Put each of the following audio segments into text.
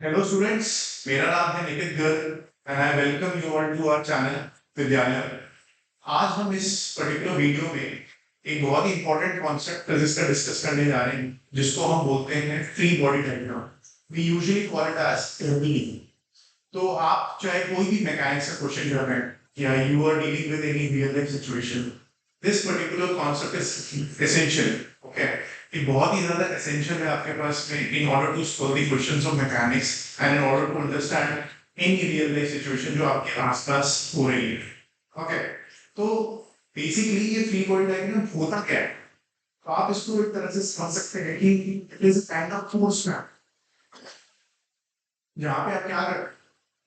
Hello students, मेरा नाम है Nitin Garg and I welcome you all to our channel Vidyalaya. आज हम इस पर्टिकुलर वीडियो में एक बहुत ही इंपॉर्टेंट कॉन्सेप्ट फिजिक्स का डिस्कस करने जा रहे हैं जिसको हम बोलते हैं free body diagram. We usually call it as FBD. तो आप चाहे कोई भी मैकेनिक्स का क्वेश्चन कर रहे हैं या you are dealing with any real life situation, this particular concept is essential. Okay, ये बहुत ही ज्यादा एसेंशियल है आपके पास में in order to solve the questions of mechanics and in order to understand any real life situation जो आपके आसपास हो रही है। ओके, तो बेसिकली ये फ्री बॉडी डायग्राम होता क्या है? तो आप इसको एक तरह से समझ सकते हैं कि it is a kind of force map, जहाँ पे आप क्या कर,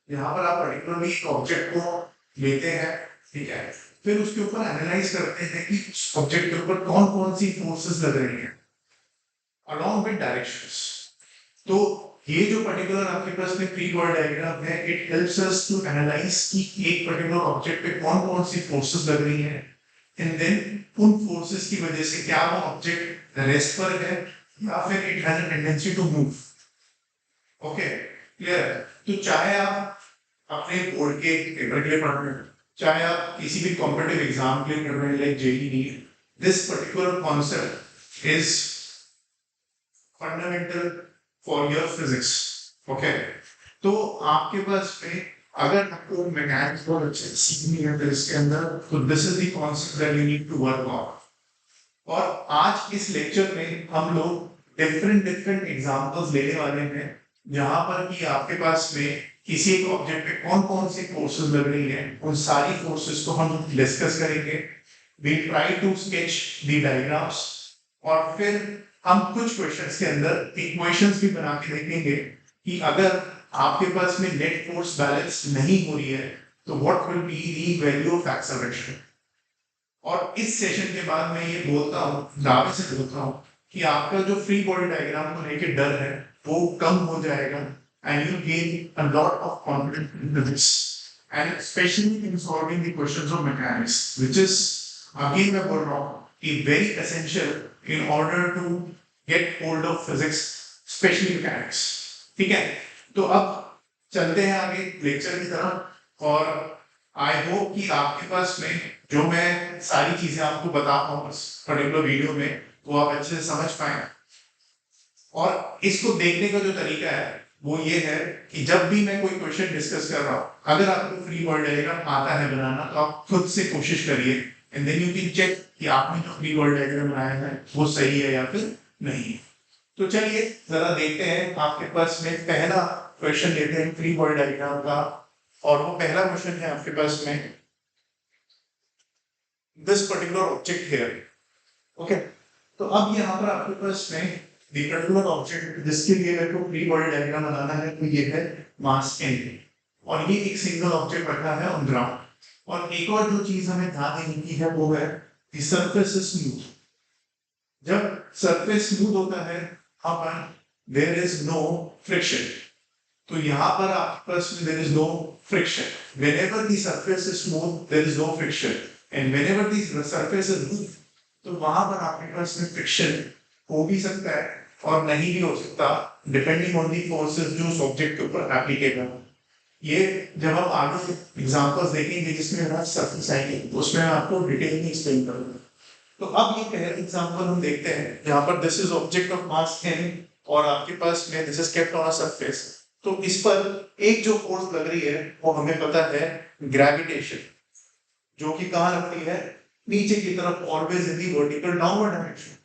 यहाँ पर आप पर्टिकुलरली एक ऑब्जेक्ट को लेते हैं, ठीक है, फिर उसके ऊपर एनालाइज करते हैं कि उस ऑब्जेक्ट के ऊपर कौन कौन सी फोर्सेस लग रही हैं along with directions। तो ये जो पर्टिकुलर आपके पास में फ्री बॉडी डायग्राम है, it helps us to analyse कि एक पर्टिकुलर ऑब्जेक्ट पे कौन कौन सी फोर्सेस लग रही हैं एंड देन उन फोर्सेस की वजह से क्या वो ऑब्जेक्ट रेस्ट पर है या फिर it has a tendency to move. Okay, clear है? तो चाहे आप अपने बोर्ड के पेपर के लिए पढ़ रहे हैं, चाहे आप किसी भी कॉम्पिटिटिव एग्जाम के लिए पढ़ रहे हैं like JEE, this particular concept is fundamental for your physics. Okay, तो आपके पास में अगर आपको मैकेनिक्स बहुत अच्छे से सीखनी है फिर इसके अंदर, तो this is the concept that you need to work on. और आज इस लेक्चर में हम लोग डिफरेंट डिफरेंट एग्जांपल्स लेने वाले हैं जहां पर कि आपके पास में किसी एक ऑब्जेक्ट पे कौन कौन सी फोर्सेस लग रही हैं, उन सारी फोर्सेस को हम डिस्कस करेंगे। We try to sketch the diagrams और फिर हम कुछ क्वेश्चंस के अंदर इक्वेशंस भी बना के देखेंगे कि अगर आपके पास में नेट फोर्स बैलेंस नहीं हो रही है तो what will be the value of acceleration. और इस सेशन के बाद मैं ये बोलता हूँ, दावे से बोलता हूँ कि आपका जो फ्री बॉडी डायग्राम को लेके डर है वो कम हो जाएगा and you gain a lot of confidence in this and specially in solving the questions of mathematics which is again मैं बोल रहा हूँ कि very essential in order to get hold of physics, specially mathematics. ठीक है, तो अब चलते हैं आगे लेक्चर की तरफ और आई होप कि आपके पास में जो मैं सारी चीजें आपको बताता हूँ इस पर्टिकुलर वीडियो में वो आप अच्छे से समझ पाए। और इसको देखने का जो तरीका है वो ये है कि जब भी मैं कोई क्वेश्चन डिस्कस कर रहा हूँ, अगर आपको फ्री बॉडी डायग्राम आता है बनाना तो आप खुद से कोशिश करिए and then you can check कि आपने जो फ्री बॉडी डायग्राम बनाया है वो सही है या फिर नहीं है। तो चलिए जरा देखते हैं, आपके पास में पहला क्वेश्चन लेते हैं फ्री बॉडी डायग्राम का। और वो पहला क्वेश्चन है आपके पास में this particular object here. Okay, तो अब यहाँ पर आपके पास में द पर्टिकुलर ऑब्जेक्ट जिसके लिए मेरे को फ्री बॉडी डायग्राम बनाना है तो ये है मास एन और ये एक सिंगल ऑब्जेक्ट रखा है ऑन ग्राउंड। और एक और जो चीज हमें ध्यान देने की है वो है द सरफेस इज स्मूथ। जब सरफेस स्मूथ होता है अपन देयर इज नो फ्रिक्शन। तो यहाँ पर आपके पास में there is no friction. whenever the surface is smooth there is no friction and whenever the surface is smooth तो वहां पर आपके पास में फ्रिक्शन हो भी सकता है और नहीं भी हो सकता डिपेंडिंग ऑन दी फोर्सेस जो उस ऑब्जेक्ट के ऊपर एप्लीकेबल। ये जब हम आगे एग्जांपल्स देखेंगे जिसमें हमारा सरफेस आएंगे उसमें मैं आपको डिटेल में एक्सप्लेन करूंगा। तो अब ये पहला एग्जांपल हम देखते हैं जहां पर this is object of mass n और आपके पास में this is kept on a surface. तो इस पर एक जो फोर्स लग रही है वो हमें पता है ग्रेविटेशन, जो कि कहाँ लग रही है, नीचे की तरफ, always in the vertical downward direction.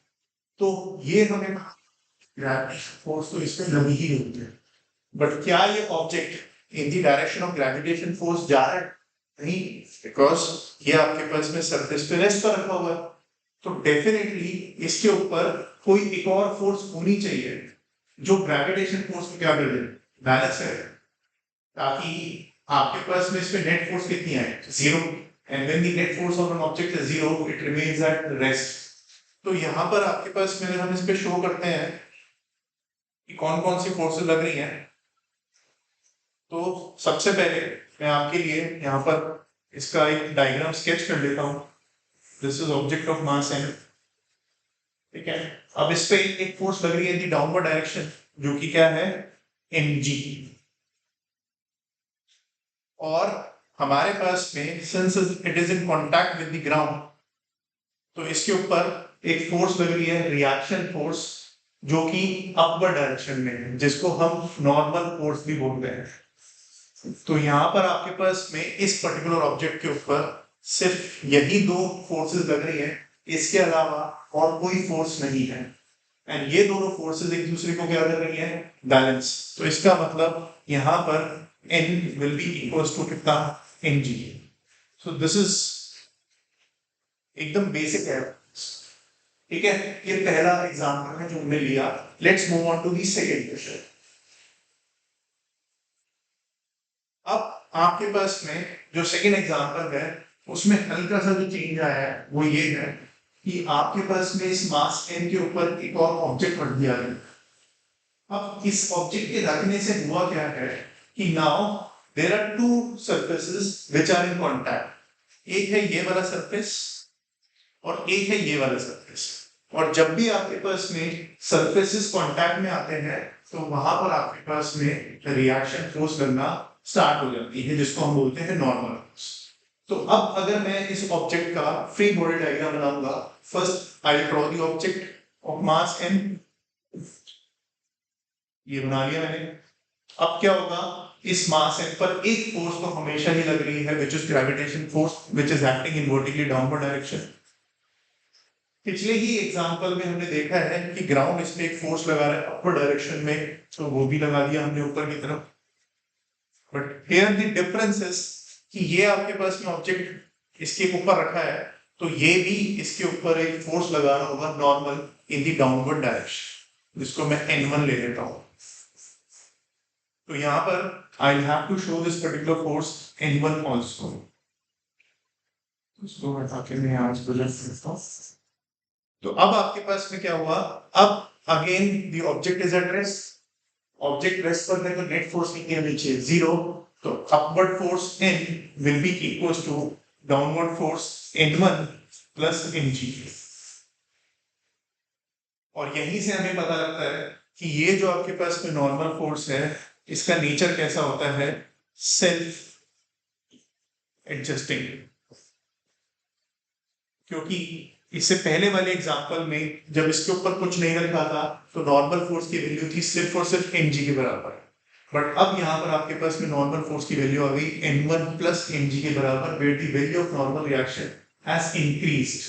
तो ये हमें ग्रेविटेशन फोर्स तो इस पे लगी ही होती है, बट क्या ये object in the direction of gravitation force जा रहा है? नहीं, बिकॉज ये आपके पास में सरफेस पे रेस्ट पर रखा हुआ है। तो डेफिनेटली इसके ऊपर कोई एक और फोर्स होनी चाहिए जो ग्रेविटेशन फोर्स को क्या कर दे, बैलेंस करे, ताकि आपके पास में इसमें नेट फोर्स कितनी है, zero. And when the net force of an object is zero it remains at rest. तो यहाँ पर आपके पास में अगर हम इस पे शो करते हैं कि कौन कौन सी फोर्सेस लग रही हैं, तो सबसे पहले मैं आपके लिए यहाँ पर इसका एक डायग्राम स्केच कर लेता हूँ। This is object of mass N, ठीक है। अब इस पे एक फोर्स लग रही है इन दी डाउनवर्ड डायरेक्शन जो कि क्या है, mg। और हमारे पास में since it is in contact with the ground, तो इसके ऊपर एक फोर्स लग रही है, रिएक्शन फोर्स, जो कि अपवर्ड डायरेक्शन में है, जिसको हम नॉर्मल फोर्स भी बोलते हैं। तो यहाँ पर आपके पास में इस पर्टिकुलर ऑब्जेक्ट के ऊपर सिर्फ यही दो फोर्सेस लग रही है, इसके अलावा और कोई फोर्स नहीं है। एंड ये दोनों फोर्सेस एक दूसरे को क्या कर रही है, बैलेंस। तो इसका मतलब यहाँ पर N will be equals to कितना, mg। So this is एकदम बेसिक है, ठीक है। ये पहला एग्जांपल है जो हमने लिया। Let's move on to the second question. अब आपके पास में जो सेकंड एग्जांपल है उसमें हल्का सा जो चेंज आया है वो ये है कि आपके पास में इस मास n के ऊपर एक और ऑब्जेक्ट रख दिया है। अब इस ऑब्जेक्ट के रखने से हुआ क्या है कि now there are two surfaces which are in contact. एक है ये वाला सरफेस और एक है ये वाला सरफेस। और जब भी आपके पास में सरफेसेस कांटेक्ट में आते हैं तो वहां पर आपके पास में रिएक्शन फोर्स लगना स्टार्ट हो जाती है, जिसको हम बोलते हैं नॉर्मल फोर्स। तो अब अगर मैं इस ऑब्जेक्ट का फ्री बॉडी डायग्राम बनाऊंगा, first I draw the object of mass m, ये बना लिया मैंने। अब क्या होगा, इस मास m पर एक फोर्स तो हमेशा ही लग रही है, which is gravitation force which is acting in vertically downward direction। पिछले ही एग्जांपल में हमने देखा है कि ग्राउंड इसमें एक फोर्स लगा रहा है अपवर्ड डायरेक्शन में, तो वो भी लगा दिया हमने ऊपर की तरफ। But here the difference is कि ये आपके पास में ऑब्जेक्ट इसके ऊपर रखा है, तो ये भी इसके ऊपर एक फोर्स लगा रहा होगा normal in the downward direction, जिसको मैं n1 ले लेता हूं। तो यहां पर I have to show this particular force n1 also. इसको हटा के मैं यहां से गुजर सकता हूं। तो अब आपके पास में क्या हुआ, अब again the object is at rest. Object rest पर है तो नेट फोर्स कितनी होनी चाहिए, 0। तो upward force n will be equals to downward force n1 plus mg। और यहीं से हमें पता लगता है कि ये जो आपके पास में नॉर्मल फोर्स है इसका नेचर कैसा होता है, सेल्फ एडजस्टिंग। क्योंकि इससे पहले वाले एग्जांपल में जब इसके ऊपर कुछ नहीं रखा था तो नॉर्मल फोर्स की वैल्यू थी सिर्फ और सिर्फ mg के बराबर। बट अब यहाँ पर आपके पास में नॉर्मल फोर्स की वैल्यू आ गई n1 प्लस mg के बराबर, where the value of normal reaction has increased.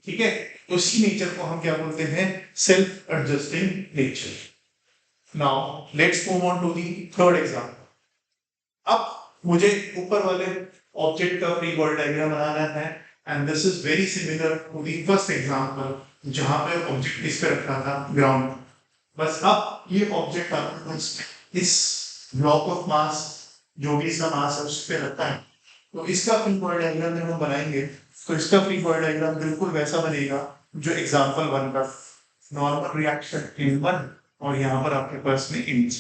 ठीक है, उसी नेचर को हम क्या बोलते हैं, self adjusting nature. Now let's move on to the third example. अब मुझे ऊपर वाले ऑब्जेक्ट का फ्री बॉडी डायग्राम बनाना है, and this is very similar to the first example जहां पे ऑब्जेक्ट इस पे रखा था ग्राउंड। बस अब ये ऑब्जेक्ट आपको इस ब्लॉक ऑफ मास, जो भी इसका मास है उस पे रखता है, तो इसका फ्री बॉडी डायग्राम जब हम बनाएंगे तो इसका फ्री बॉडी डायग्राम बिल्कुल वैसा बनेगा जो एग्जांपल 1 का, नॉर्मल रिएक्शन n1 और यहाँ पर आपके पास में mg,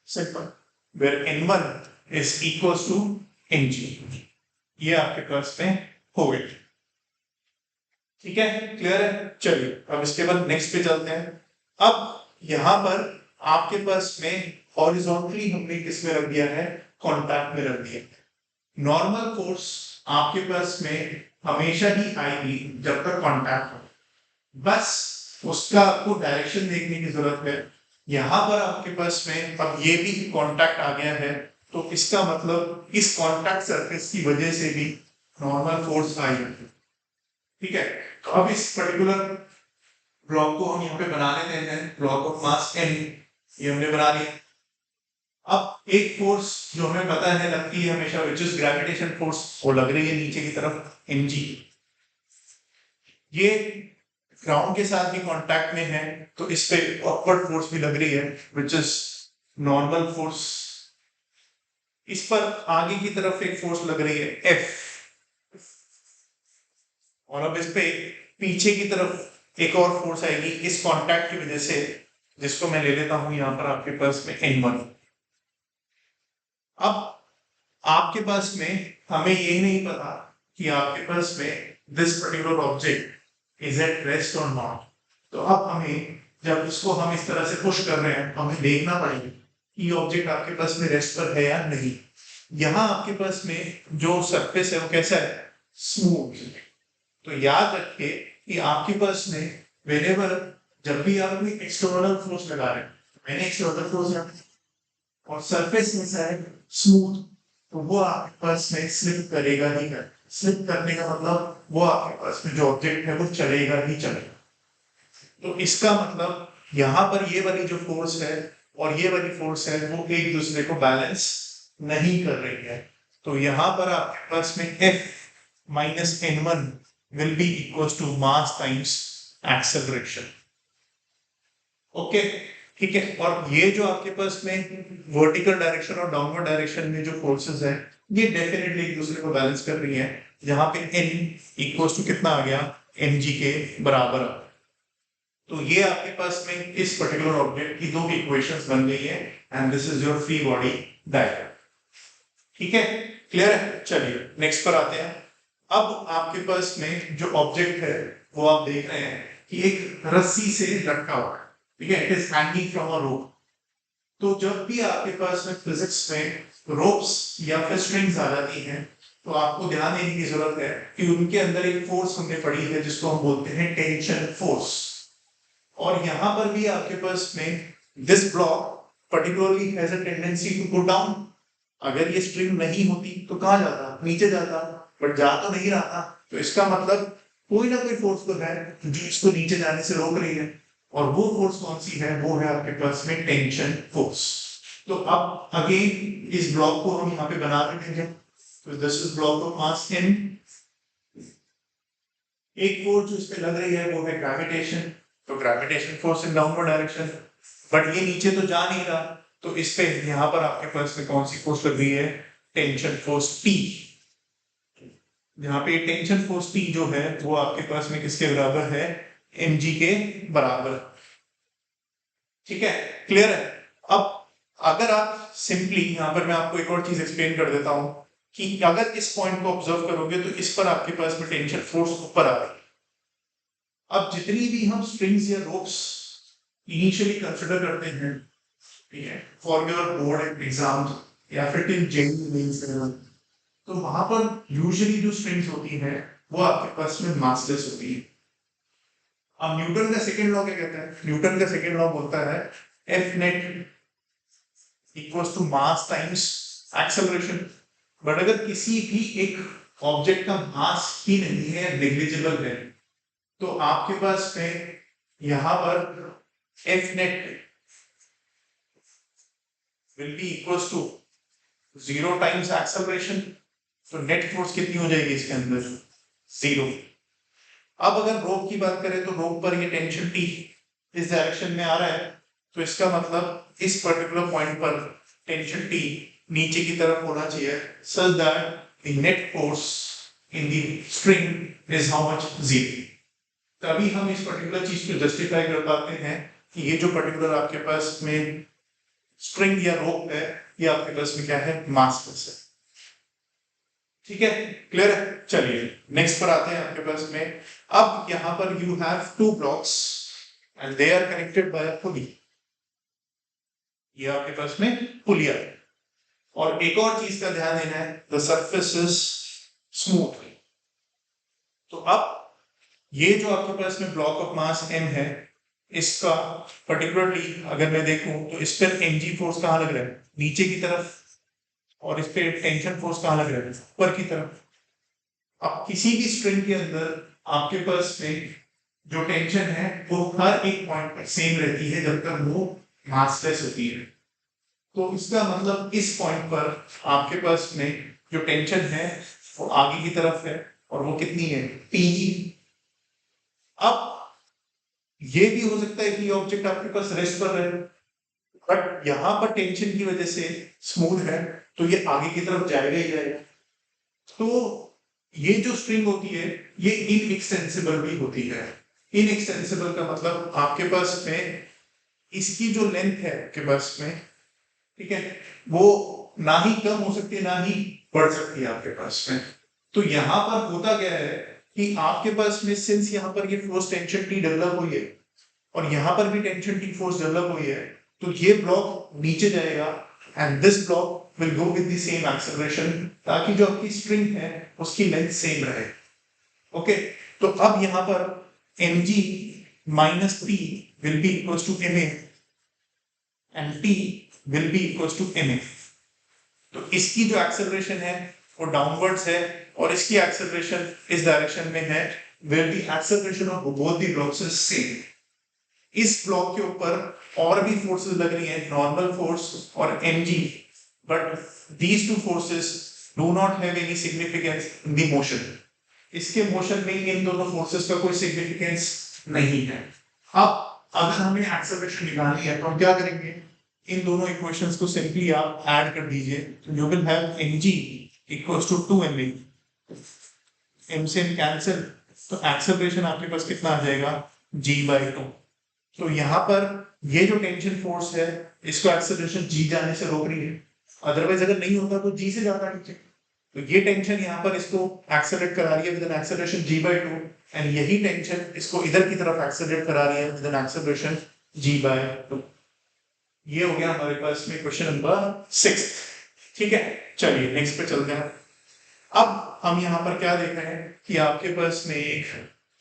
simple, where n1 is equals to mg। ये आपके पास में हो गई। ठीक है, क्लियर है। चलिए अब इसके बाद नेक्स्ट पे चलते हैं। अब यहाँ पर आपके पास में हॉरिजॉन्टली हमने किस में रख दिया है, कॉन्टैक्ट में रख दिया। नॉर्मल फोर्स आपके पास में हमेशा ही आएगी जब तक कॉन्टैक्ट हो, बस उसका आपको डायरेक्शन देखने की जरूरत है। यहाँ पर आपके पास में अब ये भी कॉन्टैक्ट आ गया है, तो इसका मतलब इस कॉन्टैक्ट सरफेस की वजह से भी नॉर्मल फोर्स आई है। ठीक है, तो अब इस पर्टिकुलर ब्लॉक को हम यहाँ पे बना लेते हैं, ब्लॉक ऑफ मास n, ये हमने बना लिया। अब एक फोर्स जो हमें पता है लगती है हमेशा, विच इज ग्रेविटेशन फोर्स, वो लग रही है नीचे की तरफ mg। ये ग्राउंड के साथ भी कांटेक्ट में है तो इस पे अपवर्ड फोर्स भी लग रही है, विच इज नॉर्मल फोर्स। इस पर आगे की तरफ एक फोर्स लग रही है F, और अब इस पे पीछे की तरफ एक और फोर्स आएगी इस कांटेक्ट की वजह से, जिसको मैं ले लेता हूं यहाँ पर आपके पास में n1। अब आपके पास में हमें यही नहीं पता कि आपके पास में this particular object is at rest और नॉट। तो अब हमें जब इसको हम इस तरह से पुश कर रहे हैं, हमें देखना पड़ेगा कि ऑब्जेक्ट आपके पास में रेस्ट पर है या नहीं। यहाँ आपके पास में जो सरफेस है वो कैसा है, स्मूथ। तो याद रखिए कि आपके पास में वेरेवर जब भी आप कोई एक्सटर्नल फोर्स लगा रहे हैं, मैंने एक्सटर्नल फोर्स और सरफेस कैसा है, स्मूथ, तो वो आपके पास में स्लिप करेगा ही कर। स्लिप करने का मतलब वो आपके पास में जो ऑब्जेक्ट है वो चलेगा ही चलेगा। तो इसका मतलब यहाँ पर ये वाली जो फोर्स है और ये वाली फोर्स है वो एक दूसरे को बैलेंस नहीं कर रही है। तो यहाँ पर आपके पास में F minus N1 will be equal to mass times acceleration. Okay, ठीक है। और ये जो आपके पास में वर्टिकल डायरेक्शन और डाउनवर्ड डायरेक्शन में जो फोर्सेस है ये डेफिनेटली एक दूसरे को बैलेंस कर रही है, जहां पे N इक्वल टू कितना आ गया, mg के बराबर। तो ये आपके पास में इस पर्टिकुलर ऑब्जेक्ट की दो इक्वेशंस बन गई है and this is your free body diagram. ठीक है, क्लियर है। चलिए नेक्स्ट पर आते हैं। अब आपके पास में जो ऑब्जेक्ट है वो आप देख रहे हैं कि एक रस्सी से लटका हुआ है, ठीक है, it is hanging from a rope. तो जब भी आपके पास में फिजिक्स में रोप्स या फिर स्ट्रिंग्स आ जाती हैं तो आपको ध्यान देने की जरूरत है कि उनके अंदर एक फोर्स हमने पढ़ी है जिसको हम बोलते हैं टेंशन फोर्स। और यहां पर भी आपके पास में this block particularly has a tendency to go down. अगर ये स्ट्रिंग नहीं होती तो कहां जाता, नीचे जाता, बट जा तो नहीं रहा। तो इसका मतलब कोई ना कोई फोर्स तो है जो इसको नीचे जाने से रोक रही है, और वो फोर्स कौन सी है, वो है आपके पास में टेंशन फोर्स। तो अब अगेन इस ब्लॉक को हम यहाँ पे बना देते हैं। तो this is block of mass m। एक फोर्स जो इस पे लग रही है वो है ग्रेविटेशन, तो gravitation force in downward direction, but ये नीचे तो जा नहीं रहा। तो इस पे यहाँ पर आपके पास में कौन सी फोर्स लग रही है, टेंशन फोर्स T। यहाँ पे टेंशन फोर्स T जो है वो आपके पास में किसके बराबर है, mg के बराबर। ठीक है, क्लियर है। अब अगर आप सिंपली यहाँ पर मैं आपको एक और चीज एक्सप्लेन कर देता हूँ कि अगर इस पॉइंट को ऑब्जर्व करोगे तो इस पर आपके पास में टेंशन फोर्स ऊपर आ रही है। अब जितनी भी हम स्ट्रिंग्स या रोप्स इनिशियली कंसिडर करते हैं, ठीक है, फॉर योर बोर्ड एग्जाम या फिर टिल जेईई मेंस, तो वहां पर यूजुअली जो स्ट्रिंग्स होती हैं वो आपके पास में मासलेस होती है। अब न्यूटन का सेकंड लॉ क्या कहता है, न्यूटन का सेकंड लॉ बोलता है F net equals to mass times acceleration. But अगर किसी भी एक ऑब्जेक्ट का मास ही नहीं है, नेग्लिजिबल है, तो आपके पास में यहां पर F net will be equals to 0 times acceleration. तो नेट फोर्स कितनी हो जाएगी इसके अंदर, 0। अब अगर रोप की बात करें तो रोप पर ये टेंशन T इस डायरेक्शन में आ रहा है, तो इसका मतलब इस पर्टिकुलर पॉइंट पर टेंशन T नीचे की तरफ होना चाहिए, such that the net force in the string is how much, 0। तभी हम इस पर्टिकुलर चीज को जस्टिफाई कर पाते हैं कि ये जो पर्टिकुलर आपके पास में स्ट्रिंग या रोप है ये आपके पास में क्या है, मासलेस है। ठीक है, क्लियर है। चलिए नेक्स्ट पर आते हैं आपके पास में। अब यहां पर you have two blocks and they are connected by a pulley. ये आपके पास में पुलिया है। और एक और चीज का ध्यान देना है, द सरफेस इज स्मूथ। तो अब ये जो आपके पास में ब्लॉक ऑफ मास m है, इसका पर्टिकुलरली अगर मैं देखूं तो इस पर mg फोर्स कहां लग रहा है, नीचे की तरफ, और इस पे टेंशन फोर्स कहां लग रहा है, ऊपर की तरफ। अब किसी भी स्ट्रिंग के अंदर आपके पास में जो टेंशन है वो हर एक पॉइंट पर सेम रहती है जब तक वो मासलेस होती है। तो इसका मतलब इस पॉइंट पर आपके पास में जो टेंशन है वो आगे की तरफ है, और वो कितनी है, T। अब ये भी हो सकता है कि ऑब्जेक्ट आपके पास रेस्ट पर रहे, बट यहां पर टेंशन की वजह से स्मूथ है तो ये आगे की तरफ जाएगा ही जाएगा। तो ये जो स्ट्रिंग होती है ये इनएक्सटेंसिबल भी होती है। इनएक्सटेंसिबल का मतलब आपके पास में इसकी जो लेंथ है आपके पास में, ठीक है, वो ना ही कम हो सकती है ना ही बढ़ सकती है आपके पास में। तो यहां पर होता क्या है कि आपके पास में सिंस यहाँ पर ये फोर्स टेंशन T डेवलप हुई है, और यहाँ पर भी टेंशन टी फोर्स डेवलप हुई है, तो ये ब्लॉक नीचे जाएगा and this block will go with the same acceleration, ताकि जो आपकी स्ट्रिंग है उसकी लेंथ सेम रहे। ओके, तो अब यहाँ पर mg minus p will be equals to ma and t will be equals to ma। तो इसकी जो एक्सेलरेशन है वो डाउनवर्ड्स है और इसकी एक्सेलरेशन इस डायरेक्शन में है, where the acceleration of both the blocks is same। इस ब्लॉक के ऊपर और भी फोर्सेस लग रही हैं, नॉर्मल फोर्स और mg, but these two forces do not have any significance in the motion। इसके मोशन में इन दोनों फोर्सेस का कोई सिग्निफिकेंस नहीं है। अब अगर हमें एक्सेलरेशन निकालनी है तो हम क्या करेंगे, इन दोनों इक्वेशंस को सिंपली आप ऐड कर दीजिए, तो you will have mg equals to 2ma, m से कैंसिल, तो एक्सेलरेशन आपके पास कितना आ जाएगा, g/2। तो यहाँ पर ये जो टेंशन फोर्स है इसको एक्सेलरेशन g जाने से रोक रही है, अदरवाइज अगर नहीं होता तो g से जाता नीचे। तो ये टेंशन यहाँ पर इसको एक्सेलरेट करा रही है with an acceleration g/2 and यही टेंशन इसको इधर की तरफ एक्सेलरेट करा रही है विद एन एक्सेलरेशन g/2। ये हो गया हमारे पास में क्वेश्चन नंबर 6। ठीक है, चलिए नेक्स्ट पे चलते हैं। अब हम यहाँ पर क्या देख रहे हैं कि आपके पास में एक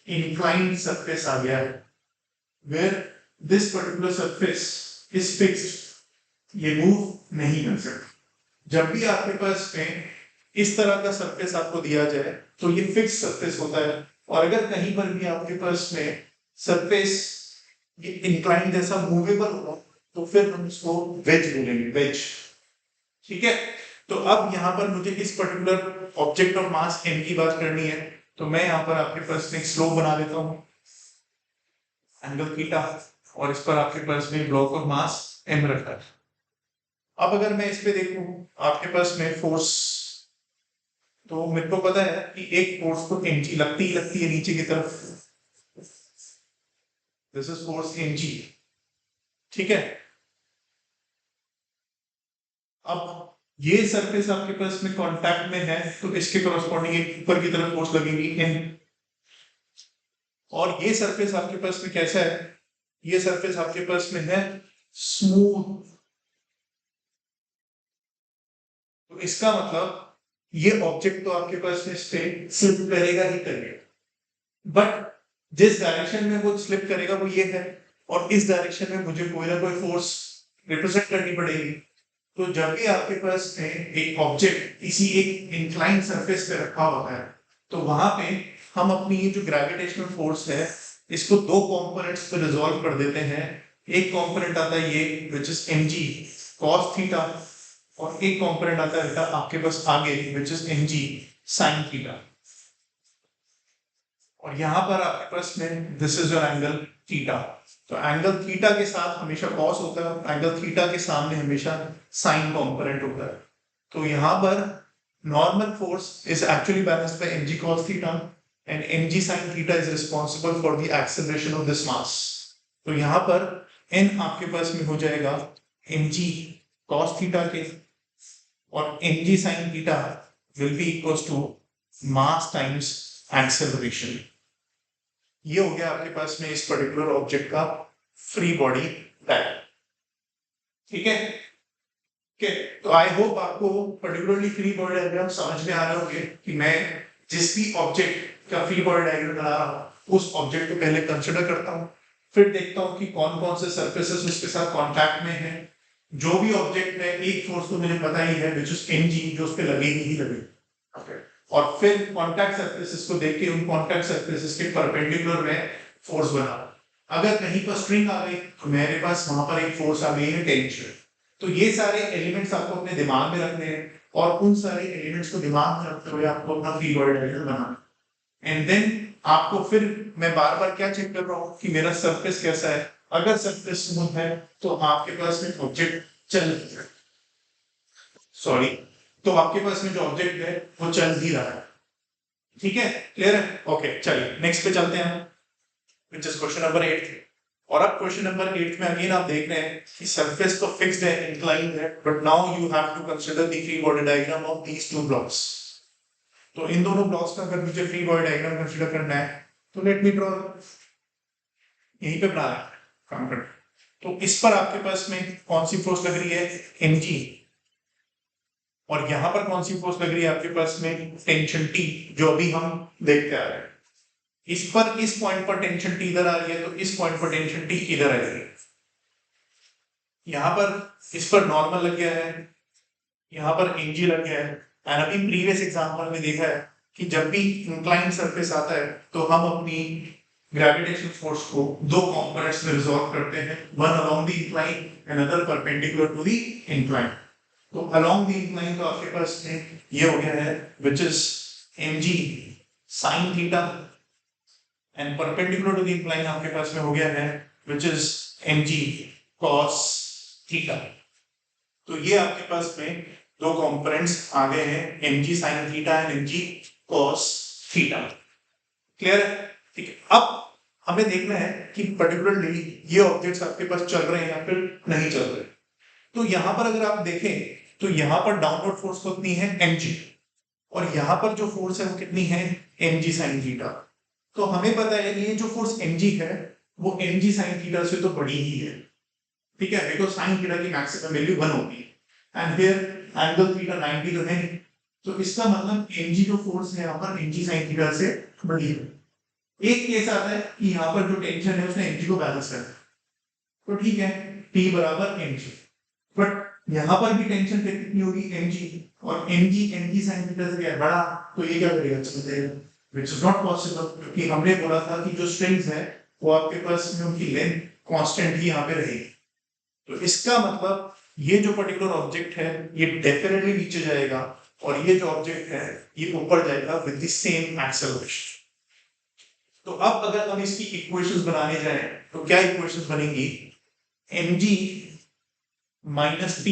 इंक्लाइंड सरफेस आ गया है, where this particular surface is fixed, ये मूव नहीं कर सकता। जब भी आपके पास में इस तरह का सरफेस आपको दिया जाए तो ये फिक्स सरफेस होता है, और अगर कहीं पर भी आपके पास में सरफेस ये इंक्लाइन जैसा मूवेबल होगा तो फिर हम इसको वेज बोलेंगे, वेज। ठीक है, तो अब यहाँ पर मुझे इस particular object of mass m की बात करनी है, तो मैं यहाँ पर आपके पास में स्लोप बना देता हूँ एंगल थीटा, और इस पर आपके पास में ब्लॉक ऑफ मास m रखा है। अब अगर मैं इस पे देखूं आपके पास में फोर्स, तो मेरे को पता है कि एक फोर्स तो mg लगती है नीचे की तरफ, दिस इज फोर्स mg। ठीक है, अब ये सरफेस आपके पास में कांटेक्ट में है तो इसके कॉरस्पॉन्डिंग एक ऊपर की तरफ फोर्स लगेगी n, और ये सरफेस आपके पास में कैसा है, ये सरफेस आपके पास में है स्मूथ, तो इसका मतलब ये ऑब्जेक्ट तो आपके पास में स्लिप करेगा ही करेगा, बट जिस डायरेक्शन में वो स्लिप करेगा वो ये है, और इस डायरेक्शन में मुझे कोई ना कोई फोर्स रिप्रेजेंट करनी पड़ेगी। तो जब भी आपके पास में एक ऑब्जेक्ट इसी एक इंक्लाइन सरफेस पे रखा होता है तो वहां पे हम अपनी ये जो ग्रेविटेशनल फोर्स है इसको दो कंपोनेंट्स पे रिजॉल्व कर देते हैं। एक कंपोनेंट आता है ये which is mg cos theta, और एक कंपोनेंट आता है आपके पास आगे which is mg sin theta, और यहाँ पर आपके पास में this is your angle theta. तो एंगल थीटा के साथ हमेशा cos होता है, एंगल थीटा के सामने हमेशा sin कंपोनेंट होता है। तो यहाँ पर normal force is actually balanced bye mg cos theta and mg sin theta is responsible for the acceleration of this mass. तो यहाँ पर n आपके पास में हो जाएगा mg cos थीटा के, और mg sin theta will be equals to mass times acceleration. ये हो गया आपके पास में इस पर्टिकुलर ऑब्जेक्ट का फ्री बॉडी डायग्राम। ठीक है, तो आई होप आपको पर्टिकुलरली फ्री बॉडी डायग्राम समझ में आ रहे होंगे कि मैं जिस भी ऑब्जेक्ट का फ्री बॉडी डायग्राम बना रहा हूँ उस ऑब्जेक्ट को पहले कंसिडर करता हूँ, फिर देखता हूँ कि कौन कौन से सरफेसेस उसके साथ कॉन्टैक्ट में है। जो भी ऑब्जेक्ट है एक फोर्स तो मुझे पता ही है विच इज mg, जो उस पर लगेगी ही लगेगी, और फिर कॉन्टैक्ट सरफेसेस को देख के उन कॉन्टैक्ट सरफेसेस के परपेंडिकुलर में फोर्स बना। अगर कहीं पर स्ट्रिंग आ गई तो मेरे पास वहां पर एक फोर्स आ गई है टेंशन। तो ये सारे एलिमेंट्स आपको अपने दिमाग में रखने हैं, और उन सारे एलिमेंट्स को दिमाग में रखते हुए आपको अपना फ्री बॉडी डायग्राम बनाना, एंड देन आपको फिर मैं बार बार क्या चेक कर रहा हूँ कि मेरा सरफेस कैसा है। अगर सरफेस स्मूथ है तो आपके पास में ऑब्जेक्ट चल सॉरी तो आपके पास में जो ऑब्जेक्ट है वो चल ही रहा है। ठीक है, क्लियर है? ओके, चलिए नेक्स्ट पे चलते हैं, व्हिच इज क्वेश्चन नंबर 8। और अब क्वेश्चन नंबर 8 में अगेन आप देख रहे हैं कि सरफेस तो फिक्स्ड है, इंक्लाइंड है, but now you have to consider the free body diagram of these two blocks. तो इन दोनों ब्लॉक्स का अगर मुझे फ्री बॉडी डायग्राम कंसीडर करना है तो लेट मी ड्रॉ, यहीं पे बना रहा है। काम कर। तो इस पर आपके पास में कौन सी फोर्स लग रही है, mg, और यहां पर कौन सी फोर्स लग रही है आपके पास में, टेंशन T, जो अभी हम देखते आ रहे हैं। इस पर, इस पॉइंट पर टेंशन T इधर आ रही है, तो इस पॉइंट पर टेंशन T इधर आ रही है। यहां पर इस पर नॉर्मल लग गया है, यहां पर mg लग गया है। एंड अभी प्रीवियस एग्जांपल में देखा है कि जब भी इंक्लाइन सरफेस आता है तो हम अपनी ग्रेविटेशनल फोर्स को दो कंपोनेंट्स में रिजॉल्व करते हैं, one along the incline and other perpendicular to the incline. तो अलोंग द इंक्लाइन तो आपके पास में ये हो गया है which is mg sin theta, and perpendicular to the incline आपके पास में हो गया है which is mg cos theta. तो ये आपके पास में दो कंपोनेंट्स आ गए हैं, mg sin theta and mg cos theta. Clear है? ठीक है, अब हमें देखना है कि पर्टिकुलरली ये ऑब्जेक्ट्स आपके पास चल रहे हैं या फिर नहीं चल रहे। तो यहां पर अगर आप देखें तो यहां पर डाउनवर्ड फोर्स कितनी है, mg, और यहां पर जो फोर्स है वो कितनी है, mg sin थीटा। तो हमें पता है ये जो फोर्स mg है वो mg sin थीटा से तो बड़ी ही है, ठीक है, बिकॉज sin थीटा की मैक्सिमम वैल्यू 1 होती है एंड फिर एंगल थीटा 90 तो है नहीं, तो इसका मतलब mg जो फोर्स है यहाँ पर mg sin थीटा से बड़ी है। एक केस आता है कि यहाँ पर जो टेंशन है उसने mg को बैलेंस कर दिया, तो ठीक है, T बराबर mg, बट यहाँ पर भी टेंशन कितनी होगी, mg, और mg sin थीटा से क्या बड़ा, तो ये क्या करेगा, चल जाएगा, which is not possible, क्योंकि हमने बोला था कि जो स्ट्रिंग्स है वो आपके पास में उनकी लेंथ कांस्टेंट ही यहाँ पे रहेगी। तो इसका मतलब ये जो पर्टिकुलर ऑब्जेक्ट है ये डेफिनेटली नीचे जाएगा और ये जो ऑब्जेक्ट है ये ऊपर जाएगा विद द सेम एक्सेलरेशन। तो अब अगर हम इसकी इक्वेशंस बनाने जाएं तो क्या इक्वेशंस बनेंगी, mg minus t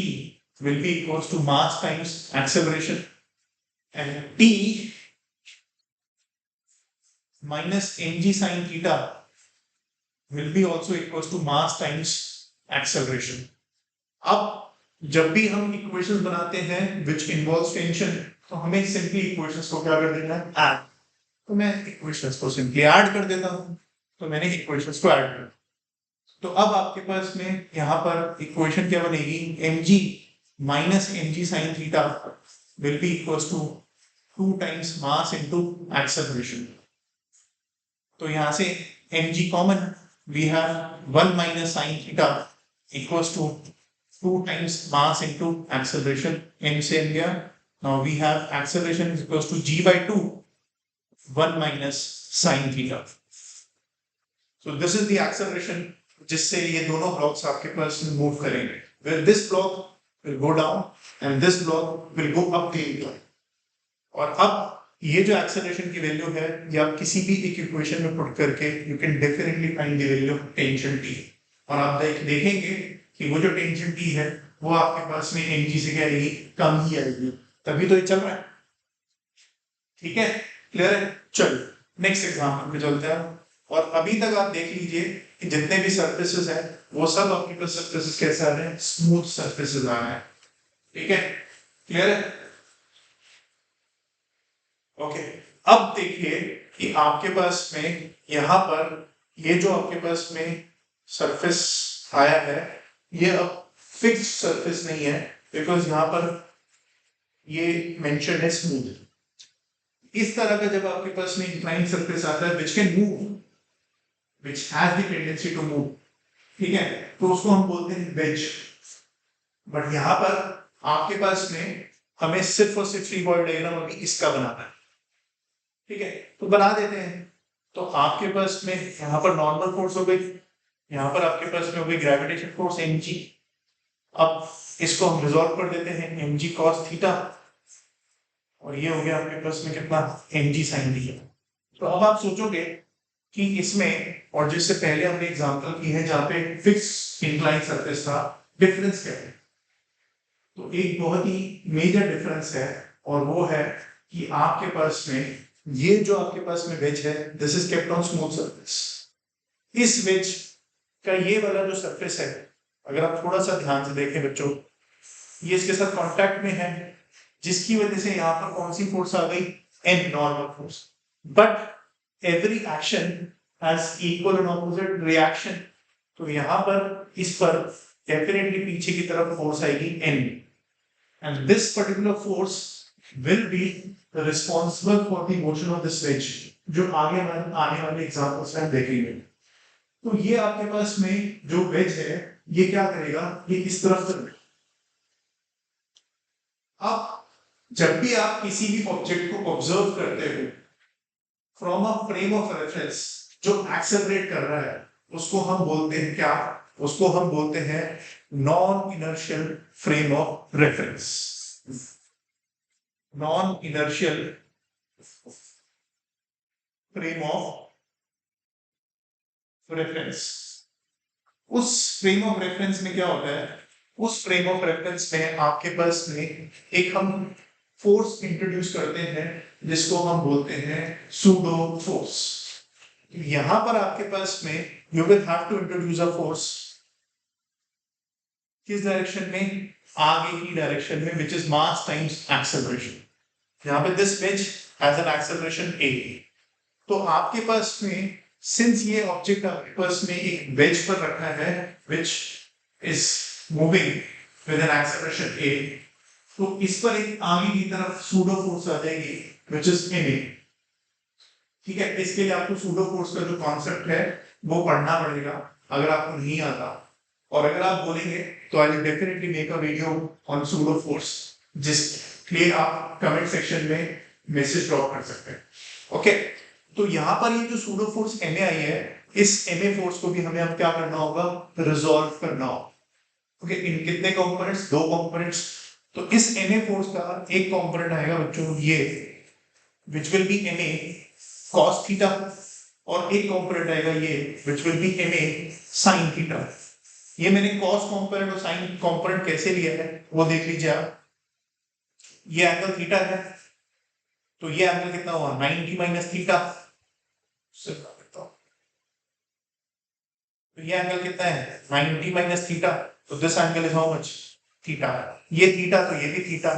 will be equals to mass times acceleration and t minus mg sin theta will be also equals to mass times acceleration। अब जब भी हम इक्वेशंस बनाते हैं which involves tension तो हमें सिंपली इक्वेशंस को क्या कर देना है, ऐड। तो मैं इक्वेशंस को सिंपली ऐड कर देता हूं, तो मैंने इक्वेशंस को ऐड कर, तो अब आपके पास में यहाँ पर इक्वेशन क्या बनेगी, mg minus mg sin theta will be equals to 2 times mass into acceleration। तो यहाँ से mg common, we have 1 minus sin theta equals to 2 times mass into acceleration, m same here। Now we have acceleration is equals to g by 2, 1 minus sin theta। So this is the acceleration जिससे ये दोनों blocks आपके पास move करेंगे, where this block will go down and this block will go up the incline। और अब ये जो acceleration की वैल्यू है ये आप किसी भी एक इक्वेशन में पुट करके you can definitely find the value of tension T, और आप देखेंगे कि वो जो टेंशन T है वो आपके पास में mg से क्या आएगी, कम ही आएगी, तभी तो ये चल रहा है। ठीक है, क्लियर है? चलो नेक्स्ट एग्जांपल पे चलते हैं। और अभी तक आप देख लीजिए कि जितने भी सरफेसेस हैं वो सब आपके पास सरफेसेस कैसे आ रहे हैं, स्मूथ सरफेसेस आ रहे हैं। ठीक है, क्लियर है? ओके, अब देखिए कि आपके पास में यहाँ पर ये जो आपके पास में सरफेस आया है ये अब फिक्स्ड सरफेस नहीं है, बिकॉज यहाँ पर ये मेंशन है स्मूथ। इस तरह का जब आपके पास में इंक्लाइन सरफेस आता है which can move, which has the tendency to move, ठीक है, तो उसको हम बोलते हैं वेज। बट यहाँ पर आपके पास में हमें सिर्फ और सिर्फ फ्री बॉडी डायग्राम अभी इसका बनाना है, ठीक है, तो बना देते हैं। तो आपके पास में यहाँ पर नॉर्मल फोर्स हो गई, यहाँ पर आपके पास में हो गई ग्रेविटेशन फोर्स mg। अब इसको हम रिजॉल्व कर देते हैं mg cos थीटा, और ये हो गया आपके पास में कितना, mg sin थीटा। तो अब आप सोचोगे कि इसमें और जिससे पहले हमने एग्जांपल की है जहां पे फिक्स इंक्लाइन सरफेस था, डिफरेंस क्या है? तो एक बहुत ही मेजर डिफरेंस है और वो है कि आपके पास में ये जो आपके पास में वेज है this is kept on smooth surface. इस वेज का ये वाला जो सरफेस है अगर आप थोड़ा सा ध्यान से देखें बच्चों, ये इसके साथ कांटेक्ट में है, जिसकी वजह से यहाँ पर कौन सी फोर्स आ गई, N normal force. But every action has equal and opposite reaction। तो यहाँ पर इस पर डेफिनेटली पीछे की तरफ फोर्स आएगी N, and this particular force will be responsible for the motion of this wedge, जो आने वाले एग्जाम्पल्स में देखेंगे। तो ये आपके पास में जो वेज है ये क्या करेगा, ये इस तरफ चलेगा। अब जब भी आप किसी भी ऑब्जेक्ट को ऑब्जर्व करते हो from a frame of reference जो एक्सेलरेट कर रहा है, उसको हम बोलते हैं क्या, उसको हम बोलते हैं non inertial frame of reference. Non inertial frame of reference. उस फ्रेम ऑफ रेफरेंस में क्या होता है, उस फ्रेम ऑफ रेफरेंस में आपके पास में एक हम फोर्स इंट्रोड्यूस करते हैं जिसको हम बोलते हैं सूडो फोर्स। यहां पर आपके पास में you will have to introduce a force किस डायरेक्शन में, आगे की डायरेक्शन में, which is mass times acceleration. यहां पे this wedge has an acceleration a। तो आपके पास में सिंस ये ऑब्जेक्ट आपके पास में एक वेज पर रखा है which is moving with N acceleration a, तो इस पर एक आगे की तरफ सूडो फोर्स आ जाएगी विच इज ma। ठीक है, इसके लिए आपको सूडो फोर्स का जो कॉन्सेप्ट है वो पढ़ना पड़ेगा अगर आपको नहीं आता, और अगर आप बोलेंगे तो I will definitely make a video on pseudo force, जिसके लिए आप कमेंट सेक्शन में मैसेज ड्रॉप कर सकते हैं। ओके, तो यहाँ पर ये जो सूडो फोर्स Ma आई है, इस Ma फोर्स को भी हमें अब क्या करना होगा, रिजॉल्व करना होगा। ओके, इन कितने कंपोनेंट्स, दो कंपोनेंट्स। तो इस Ma फोर्स का एक कंपोनेंट आएगा बच्चों ये which will be Ma cos theta, और एक कंपोनेंट आएगा ये which will be Ma sin theta. ये मैंने cos कंपोनेंट और sin कंपोनेंट कैसे लिया है वो देख लीजिए आप। ये एंगल थीटा है, तो ये एंगल कितना हुआ 90 माइनस थीटा। तो ये एंगल कितना है 90 माइनस थीटा, तो this angle is how much theta. ये थीटा तो ये भी थीटा।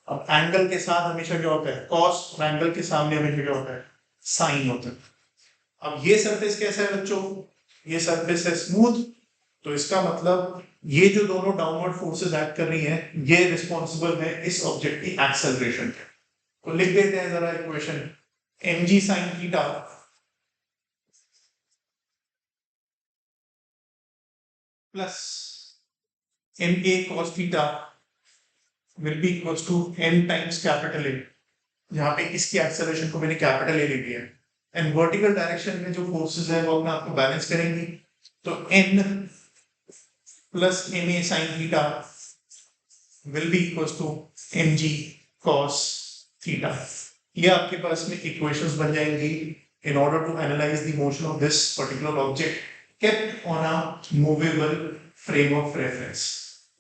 अब एंगल के साथ हमेशा क्या होता है cos, एंगल के सामने हमेशा क्या होता है sin होता है। अब ये सरफेस कैसा है बच्चों, ये सरफेस है स्मूथ, तो इसका मतलब ये जो दोनों डाउनवर्ड फोर्सेस एक्ट कर रही हैं ये रिस्पॉन्सिबल है इस ऑब्जेक्ट की एक्सेलरेशन के। तो लिख देते हैं जरा equation, mg sin theta plus ma cos theta will be equals to n times capital A। जहां पे इसकी एक्सेलरेशन को मैंने कैपिटल A ले लिया है, एंड वर्टिकल डायरेक्शन में जो फोर्सेस है वो अपने आपको बैलेंस करेंगी। तो n plus ma sin theta will be equals to mg cos theta. ये आपके पास में इक्वेशंस बन जाएंगी in order to analyze the motion of this particular object kept on a movable frame of reference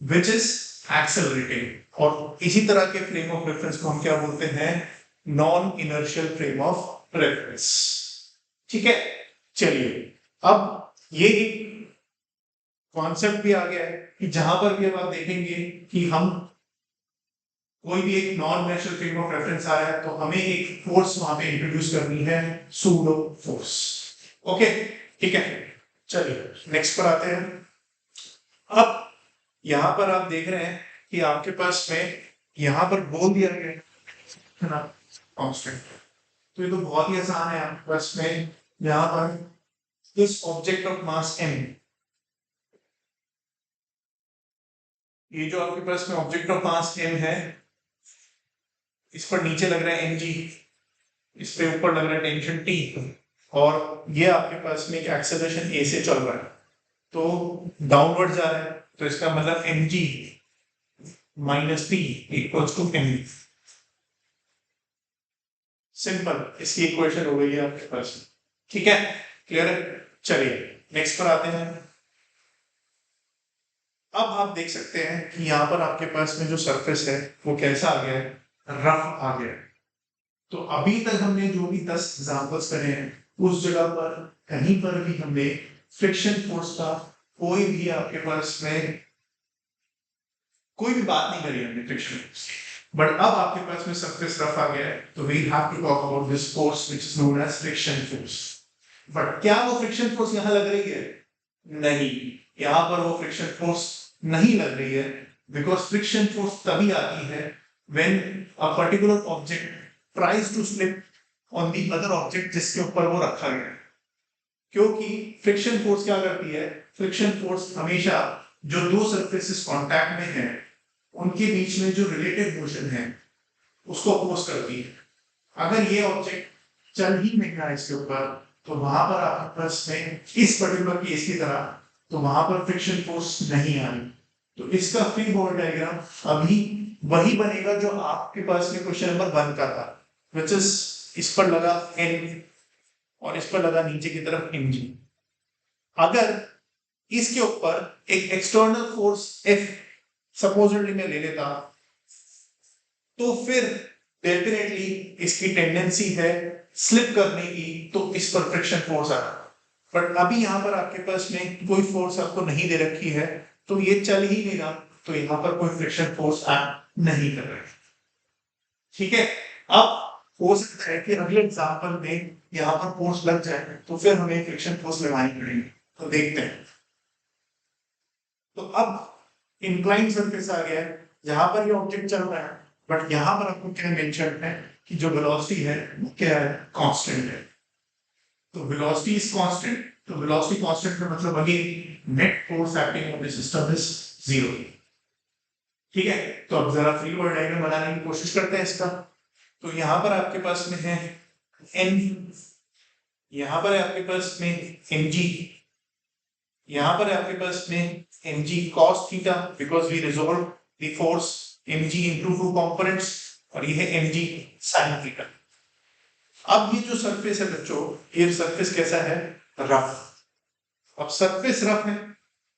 which is accelerating। और इसी तरह के फ्रेम ऑफ रेफरेंस को हम क्या बोलते हैं, non inertial frame of reference. ठीक है, चलिए अब ये एक कॉन्सेप्ट भी आ गया है कि जहां पर भी अब आप देखेंगे कि हम कोई भी एक non inertial frame of reference आ रहा है तो हमें एक फोर्स वहां पे इंट्रोड्यूस करनी है, सूडो फोर्स। ओके, ठीक है, चलिए नेक्स्ट पर आते हैं। अब यहां पर आप देख रहे हैं कि आपके पास में यहां पर बोल दिया गया है ना कांस्टेंट, तो ये तो बहुत ही आसान है आपके पास में। यहां पर this object of mass m, ये जो आपके पास में ऑब्जेक्ट ऑफ मास m है, इस पर नीचे लग रहा है mg, इस पे ऊपर लग रहा है टेंशन T, और ये आपके पास में एक एक्सेलरेशन a से चल रहा है तो डाउनवर्ड जा रहा है, तो इसका मतलब mg minus T equals to m। Simple, इसकी इक्वेशन हो गई है आपके पास। ठीक है, क्लियर है। चलिए नेक्स्ट पर आते हैं। अब आप देख सकते हैं कि यहाँ पर आपके पास में जो सरफेस है वो कैसा आ गया है, रफ आ गया है। तो अभी तक हमने जो भी 10 एग्जांपल्स करे हैं उस जगह पर कहीं पर भी हमने फ्रिक्शन फोर्स का कोई भी आपके पास में कोई भी बात नहीं करी हमने फ्रिक्शन फोर्स। बट अब आपके पास में सरफेस रफ आ गया है तो we have to talk about this force which is known as friction force. But क्या वो फ्रिक्शन फोर्स यहाँ लग रही है, नहीं, यहाँ पर वो फ्रिक्शन फोर्स नहीं लग रही है, बिकॉज फ्रिक्शन फोर्स तभी आती है when a particular object tries to slip on the other object जिसके ऊपर वो रखा गया है। क्योंकि फ्रिक्शन फोर्स क्या करती है, फ्रिक्शन फोर्स हमेशा जो दो सरफेसेस कांटेक्ट में हैं उनके बीच में जो रिलेटिव मोशन है उसको अपोज करती है। अगर ये ऑब्जेक्ट चल ही नहीं रहा इसके ऊपर, तो वहां पर आपके पास में इस पर्टिकुलर केस की तरह तो वहां पर फ्रिक्शन फोर्स नहीं आ रही। तो इसका फ्री बॉडी डायग्राम अभी वही बनेगा जो आपके पास में क्वेश्चन नंबर 1 का था, विच इज इस पर लगा एन और इस पर लगा नीचे की तरफ एम जी। अगर इसके ऊपर एक एक्सटर्नल फोर्स एफ सपोजिटली मैं ले लेता तो फिर डेफिनेटली इसकी टेंडेंसी है स्लिप करने की, तो इस पर फ्रिक्शन फोर्स आ रहा। बट अभी यहाँ पर आपके पास में कोई फोर्स आपको नहीं दे रखी है, तो ये चल ही नहीं रहा, तो यहाँ पर कोई फ्रिक्शन फोर्स एक्ट नहीं कर रहा। ठीक है, अब हो सकता है कि अगले एग्जाम्पल में यहाँ पर फोर्स लग जाए तो फिर हमें फ्रिक्शन फोर्स लगानी पड़ेगी, तो देखते हैं। तो अब इंक्लाइन सरफेस आ गया है जहां पर ये ऑब्जेक्ट चल रहा है, बट यहाँ पर आपको क्या मेंशन है कि जो वेलोसिटी है वो क्या है, कांस्टेंट है। तो वेलोसिटी इज कांस्टेंट, तो वेलोसिटी कांस्टेंट का मतलब again net force acting on the system is 0। ठीक है, तो अब जरा फ्री बॉडी डायग्राम बनाने की कोशिश करते हैं इसका। तो यहाँ पर आपके पास में है एन, यहाँ पर आपके पास में एम जी, यहाँ पर आपके पास में mg cos theta, because we resolve the force mg into two components, और ये है mg sin थीटा। अब ये जो सरफेस है बच्चों, ये सरफेस कैसा है, रफ। अब सरफेस रफ है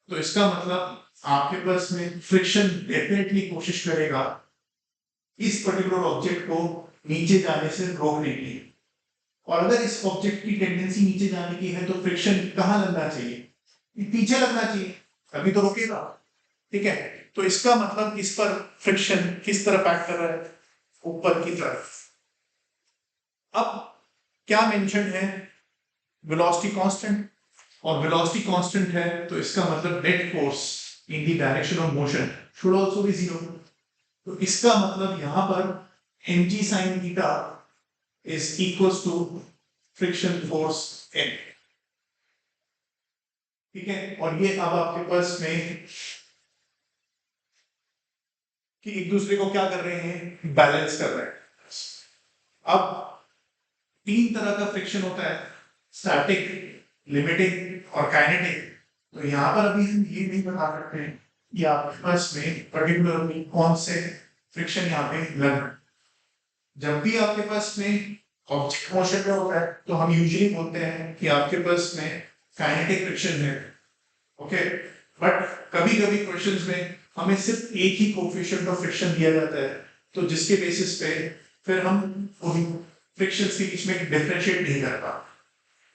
तो इसका मतलब आपके पास में फ्रिक्शन डेफिनेटली कोशिश करेगा इस पर्टिकुलर ऑब्जेक्ट को नीचे जाने से रोकने के लिए। और अगर इस ऑब्जेक्ट की टेंडेंसी नीचे जाने की है तो फ्रिक्शन कहाँ लगना चाहिए, पीछे लगना चाहिए, अभी तो रुकेगा। ठीक है, तो इसका मतलब इस पर फ्रिक्शन किस तरफ एक्ट कर रहा है, ऊपर की तरफ। अब क्या मेंशन है, वेलोसिटी कांस्टेंट, और वेलोसिटी कांस्टेंट है तो इसका मतलब net force in the direction of motion should also be 0। तो इसका मतलब यहां पर mg sin theta is equals to friction force n। ठीक है, और ये अब आपके पास में कि एक दूसरे को क्या कर रहे हैं, बैलेंस कर रहे हैं। अब 3 तरह का फ्रिक्शन होता है, स्टैटिक, लिमिटिंग और काइनेटिक। तो यहाँ पर अभी हम ये नहीं बता सकते हैं कि आपके पास में पर्टिकुलरली कौन से फ्रिक्शन यहाँ पे लग रहे हैं। जब भी आपके पास में ऑब्जेक्ट मोशन में होता है तो हम यूजुअली बोलते हैं कि आपके पास में काइनेटिक फ्रिक्शन है। ओके, बट कभी कभी क्वेश्चंस में हमें सिर्फ एक ही कोफिशिएंट ऑफ फ्रिक्शन दिया जाता है, तो जिसके बेसिस पे फिर हम फ्रिक्शंस के बीच में डिफरेंशिएट नहीं कर पाते।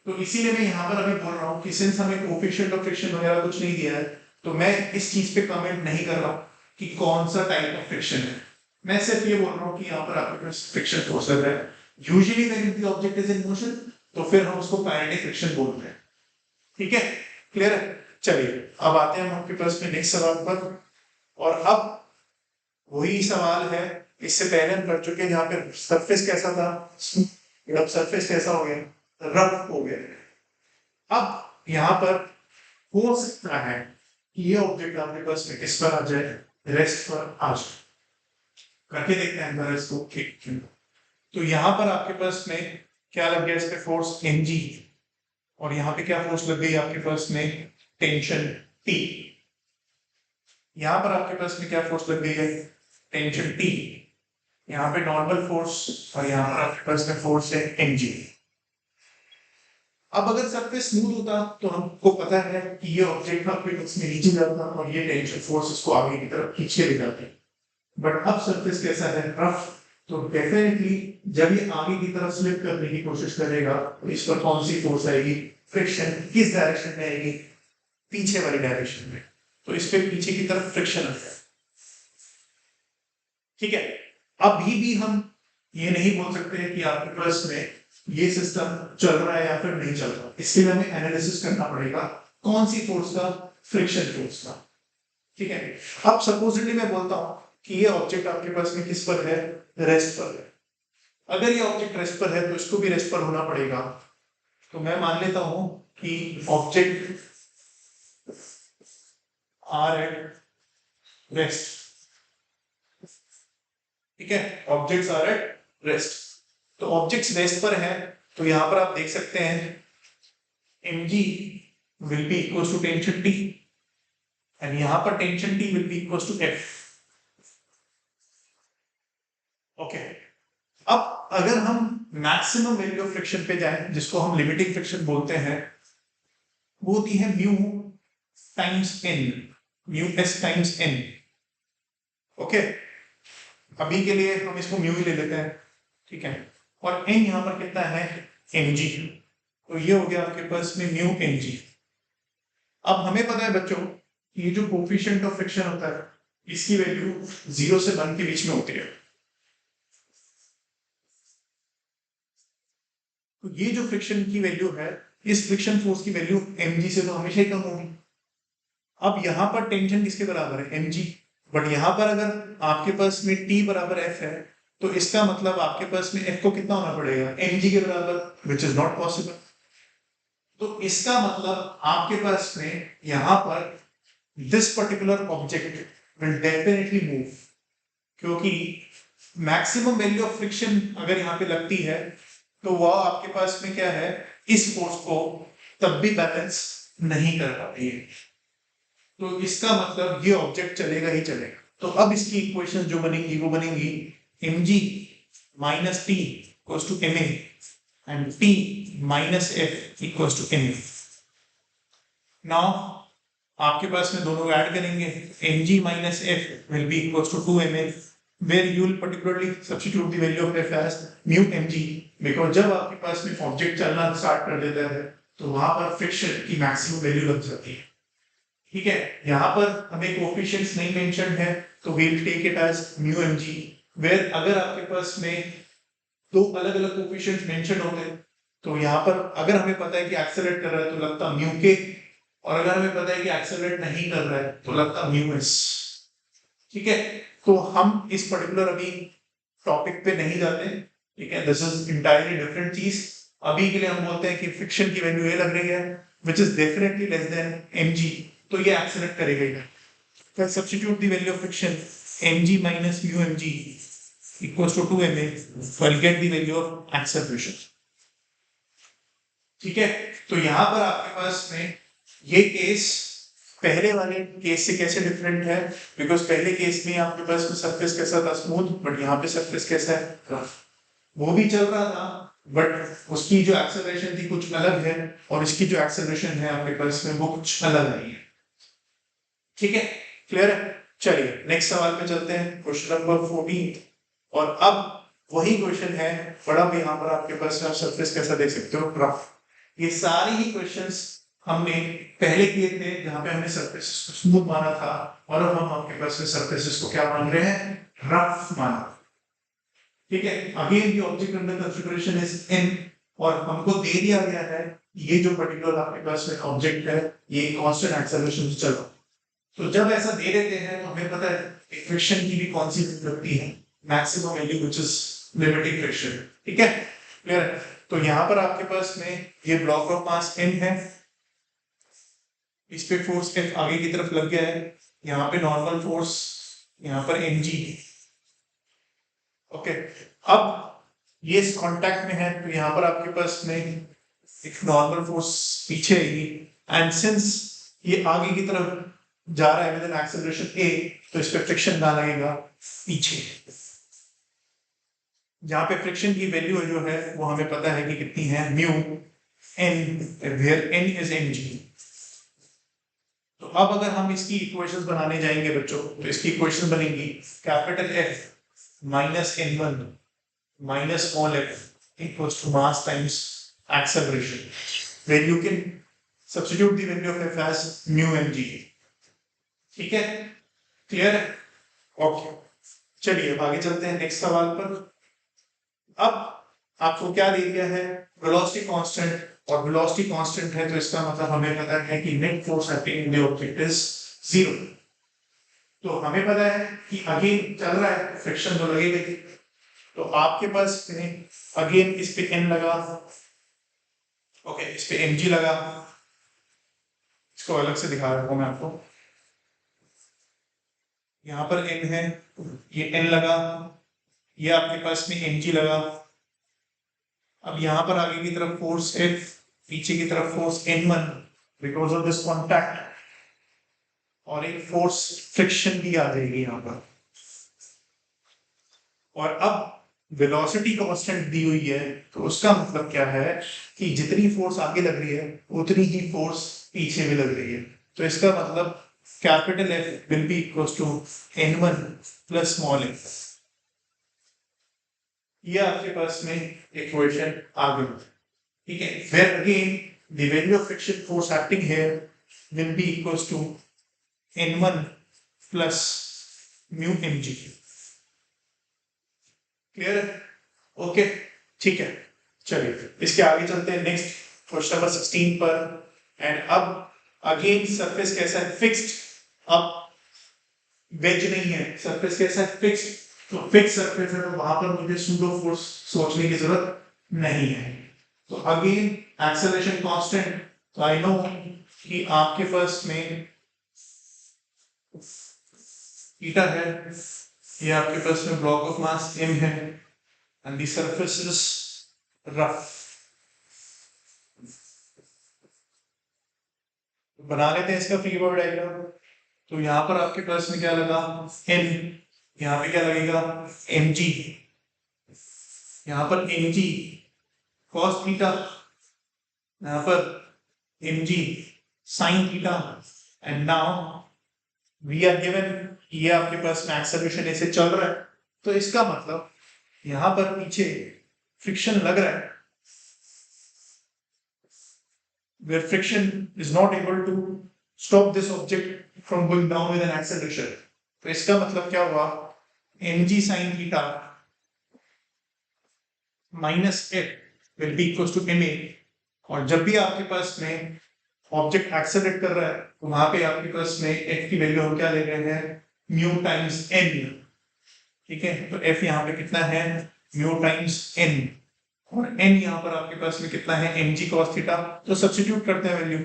तो इसीलिए मैं यहाँ पर अभी बोल रहा हूँ कि सिंस हमें कोफिशिएंट ऑफ फ्रिक्शन वगैरह कुछ नहीं दिया है, तो मैं इस चीज पे कमेंट नहीं कर रहा हूँ कि कौन सा टाइप ऑफ फ्रिक्शन है। मैं सिर्फ ये बोल रहा हूँ कि यहाँ पर आपके पास फ्रिक्शन फोर्स लग रहा है। Usually when the object is in motion तो फिर हम उसको काइनेटिक फ्रिक्शन बोलते हैं। ठीक है, क्लियर है। चलिए अब आते हैं हम आपके पास में नेक्स्ट सवाल पर, और अब वही सवाल है इससे पहले हम कर चुके हैं, जहाँ पे सरफेस कैसा था, अब सरफेस कैसा हो गया, रफ हो गया। अब यहाँ पर हो सकता है कि ये ऑब्जेक्ट आपके पास में किस पर आ जाए, रेस्ट पर आ जाए। करके देखते हैं रेस्ट को। ठीक, तो यहाँ पर आपके पास में क्या लग गया, इस पे फोर्स mg, और यहाँ पे क्या फोर्स लग गई आपके पास में, टेंशन T। यहाँ पर आपके पास में क्या फोर्स लग गई है, टेंशन T। यहाँ पे नॉर्मल फोर्स, और यहाँ पर आपके पास में फोर्स है mg। अब अगर सरफेस स्मूथ होता तो हमको पता है कि ये ऑब्जेक्ट आपके पास में नीचे जाता और ये टेंशन फोर्स इसको आगे की तरफ खींचे ले जाते। बट अब सरफेस कैसा है, रफ, तो डेफिनेटली जब ये आगे की तरफ स्लिप करने की कोशिश करेगा तो इस पर कौन सी फोर्स आएगी, फ्रिक्शन किस डायरेक्शन में आएगी, पीछे वाली डायरेक्शन में। तो इस पे पीछे की तरफ फ्रिक्शन आता है। ठीक है, अभी भी हम ये नहीं बोल सकते कि आपके पास में ये सिस्टम चल रहा है या फिर नहीं चल रहा, इसके लिए हमें एनालिसिस करना पड़ेगा कौन सी फोर्स का? फ्रिक्शन फोर्स का। ठीक है, अब सपोजिटली मैं बोलता हूं कि ये ऑब्जेक्ट आपके पास में किस पर है? रेस्ट पर है। अगर ये ऑब्जेक्ट रेस्ट पर है तो इसको भी रेस्ट पर होना पड़ेगा। तो मैं मान लेता हूं कि ऑब्जेक्ट आर एट रेस्ट। ठीक है, ऑब्जेक्ट्स आर एट रेस्ट। तो ऑब्जेक्ट्स रेस्ट पर हैं, तो यहां पर आप देख सकते हैं mg will be equals to tension T and यहां पर tension T will be equals to F। Okay, अब अगर हम मैक्सिमम वैल्यू ऑफ फ्रिक्शन पे जाएं, जिसको हम लिमिटिंग फ्रिक्शन बोलते हैं, वो होती है mu times N, mu S times N. Okay, अभी के लिए हम इसको म्यू ही ले लेते हैं। ठीक है, और एन यहां पर कितना है? mg। तो ये हो गया आपके पास में म्यू mg। अब हमें पता है बच्चों, ये जो कोफिशिएंट ऑफ फ्रिक्शन होता है, इसकी वैल्यू 0 से 1 के बीच में होती है। तो ये जो फ्रिक्शन की वैल्यू है, इस फ्रिक्शन फोर्स की वैल्यू mg से तो हमेशा ही कम होगी। अब यहां पर टेंशन किसके बराबर है? mg। बट यहां पर अगर आपके पास में t बराबर f है, तो इसका मतलब आपके पास में f को कितना होना पड़ेगा? mg के बराबर, विच इज नॉट पॉसिबल। तो इसका मतलब आपके पास में यहां पर this particular object will definitely move, क्योंकि मैक्सिमम वैल्यू ऑफ फ्रिक्शन अगर यहाँ पे लगती है, तो वह आपके पास में क्या है? इस फोर्स को तब भी बैलेंस नहीं कर पाती है। तो इसका मतलब ये ऑब्जेक्ट चलेगा ही चलेगा। तो अब इसकी इक्वेशन जो बनेंगी वो बनेंगी mg minus T equals to ma and t minus f equals to ma। Now आपके पास में दोनों ऐड करेंगे, mg minus f will be equals to 2ma, where you will particularly substitute the value of f as mu mg, because जब आपके पास में object चलना स्टार्ट कर देता है तो वहां पर फ्रिक्शन की मैक्सिमम वैल्यू लग जाती है। ठीक है, यहाँ पर हमें कोफिशिएंट्स नहीं मेंशन है, तो we will take it as mu mg, where अगर आपके पास में दो अलग अलग कोफिशिएंट्स मेंशन होते हैं, तो यहाँ पर अगर हमें पता है कि एक्सेलरेट कर रहा है तो लगता म्यू के, और अगर हमें पता है कि एक्सेलरेट नहीं कर रहा है तो लगता म्यू एस। ठीक है, तो हम इस पर्टिकुलर अभी टॉपिक पे नहीं जाते। ठीक है, दिस इज इंटायरली डिफरेंट चीज। अभी के लिए हम बोलते हैं कि फ्रिक्शन की वैल्यू ये लग रही है which is definitely less than mg, तो ये एक्सेलरेट करेगा ही। फिर substitute the value of friction mg minus mu mg equals to 2ma, so I'll get the value of acceleration। ठीक है, तो यहां पर आपके पास में ये केस पहले वाले केस से कैसे डिफरेंट है? बिकॉज पहले केस में आपके पास में सरफेस कैसा था? स्मूथ। बट यहाँ पे सरफेस कैसा है? रफ। वो भी चल रहा था, बट उसकी जो एक्सेलरेशन थी कुछ अलग है, और इसकी जो एक्सेलरेशन है आपके पास में वो कुछ अलग नहीं है। ठीक है, क्लियर है? चलिए नेक्स्ट सवाल पे चलते हैं, क्वेश्चन नंबर 14। और अब वही क्वेश्चन है, बड़ा भी यहाँ पर आपके पास आप सरफेस कैसा देख सकते हो? रफ। ये सारे ही क्वेश्चंस हमने पहले किए थे, जहां पे हमने सरफेसेस को स्मूथ माना था, और अब हम आपके पास में सरफेसेस को क्या मान रहे हैं? रफ माना। ठीक है, again the object under consideration is n, और हमको दे दिया गया है ये जो पर्टिकुलर आपके पास में ऑब्जेक्ट है ये कांस्टेंट एक्सेलरेशन से चल रहा है। तो जब ऐसा दे देते हैं तो हमें पता है फ्रिक्शन की भी कौन सी लगती है? Maximum value which is limiting friction. ठीक है, क्लियर है? तो यहाँ पर आपके पास में ये ब्लॉक ऑफ मास n है, इस पे फोर्स F आगे की तरफ लग गया है, यहाँ पे नॉर्मल फोर्स यहाँ पर mg। ओके, अब ये इस कांटेक्ट में है, तो यहाँ पर आपके पास में एक नॉर्मल फोर्स पीछे आएगी, एंड सिंस ये आगे की तरफ जा रहा है विद एन एक्सेलरेशन a, तो इस पे फ्रिक्शन कहाँ लगेगा? पीछे। जहाँ पे फ्रिक्शन की वैल्यू जो है वो हमें पता है कि कितनी है? Mu n, where n is mg। तो अब अगर हम इसकी इक्वेशंस बनाने जाएंगे बच्चों, तो इसकी इक्वेशन बनेगी capital F minus n1 minus small f equals to mass times acceleration, where you can substitute the value of f as mu mg। ठीक है, क्लियर है? ओके, चलिए आगे चलते हैं नेक्स्ट सवाल पर। अब आपको क्या दे दिया है? वेलोसिटी कांस्टेंट और वेलोसिटी कांस्टेंट है, तो इसका मतलब हमें पता है कि net force acting in the object is 0। तो हमें पता है कि अगेन चल रहा है, फ्रिक्शन तो लगेगा ही। तो आपके पास अगेन इस पे n लगा, ओके, इस पे mg लगा। इसको अलग से दिखा रहा हूं मैं आपको। यहाँ पर n है, ये n लगा, ये आपके पास में mg लगा। अब यहाँ पर आगे की तरफ फोर्स F, पीछे की तरफ force N1 because of this contact, और एक फोर्स फ्रिक्शन भी आ जाएगी यहाँ पर। और अब वेलोसिटी कांस्टेंट दी हुई है, तो उसका मतलब क्या है कि जितनी फोर्स आगे लग रही है उतनी ही फोर्स पीछे भी लग रही है। तो इसका मतलब capital F will be equal to N1 plus small f। ये आपके पास में इक्वेशन आ गई, ठीक है। Where again the value of friction force acting here will be equals to N1 plus mu mg। Clear है? ओके, ठीक है। चलिए इसके आगे चलते हैं नेक्स्ट क्वेश्चन नंबर 16 पर। एंड अब अगेन सरफेस कैसा है? फिक्स्ड। अब वेज नहीं है, सरफेस कैसा है? फिक्स्ड। तो फिक्स सरफेस है, तो वहां पर मुझे सूडो फोर्स सोचने की जरूरत नहीं है। तो अगेन एक्सेलरेशन कांस्टेंट, तो आई नो कि आपके पास में थीटा है, ये आपके पास में ब्लॉक ऑफ मास m है, and the surface is rough. बना लेते हैं इसका फ्री बॉडी डायग्राम। तो यहाँ पर आपके पास में क्या लगा? n, यहाँ पे क्या लगेगा? mg, यहाँ पर mg cos थीटा, यहाँ पर mg sin theta, and now we are given, ये आपके पास में एक्सेलरेशन ऐसे चल रहा है, तो इसका मतलब यहाँ पर पीछे फ्रिक्शन लग रहा है, where friction is not able to stop this object from going down with an acceleration। तो इसका मतलब क्या हुआ? mg sin theta minus f will be equals to ma। और जब भी आपके पास में ऑब्जेक्ट एक्सेलरेट कर रहा है, तो वहां पे आपके पास में f की वैल्यू हम क्या ले रहे हैं? Mu times n। ठीक है, तो f यहाँ पे कितना है? म्यू टाइम्स n, और n यहाँ पर आपके पास में कितना है? mg cos theta. तो सब्स्टिट्यूट करते हैं वैल्यू,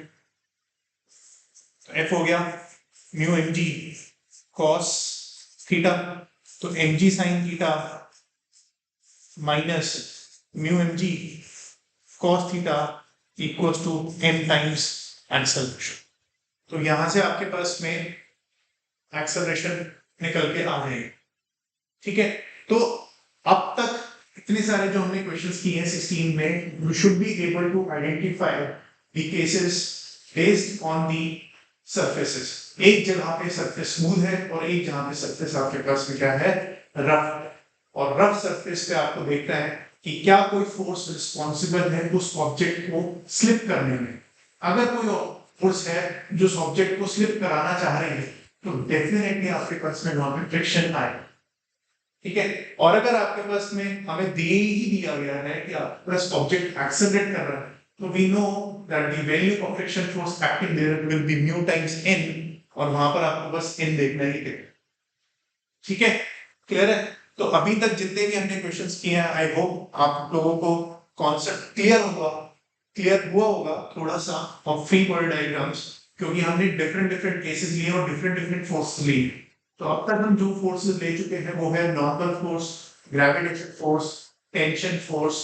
तो f हो गया म्यू mg cos थीटा, तो mg sin theta minus mu mg cos theta equals to m times acceleration. तो यहां से आपके पास में एक्सेलरेशन निकल के आ जाएगी। ठीक है, तो अब तक इतने सारे जो हमने क्वेश्चंस किए हैं 16 में, you should be able to identify the cases based on the surfaces. एक जगह पे सरफेस स्मूथ है और एक जगह पे सरफेस आपके पास में क्या है? रफ। और रफ सरफेस पे आपको देखना है कि क्या कोई फोर्स रिस्पॉन्सिबल है उस ऑब्जेक्ट को स्लिप करने में। अगर कोई फोर्स है जो उस ऑब्जेक्ट को स्लिप कराना चाह रहे हैं, तो डेफिनेटली आपके पास में वहां पे फ्रिक्शन आएगा। ठीक है, और अगर आपके पास में हमें दिया गया है कि आपके पास ऑब्जेक्ट एक्सेलरेट कर रहा है, तो we know that the value of friction force acting there will be mu times n, और वहां पर आपको बस n देखना ही है। ठीक है, क्लियर है? तो अभी तक जितने भी हमने क्वेश्चंस किए हैं, आई होप आप लोगों को कॉन्सेप्ट क्लियर हुआ होगा थोड़ा सा ऑफ फ्री बॉडी डायग्राम्स, क्योंकि हमने डिफरेंट केसेस लिए और डिफरेंट फोर्स लिए। तो अब तक हम जो फोर्सेस ले चुके हैं वो है normal force, gravitation force, tension force,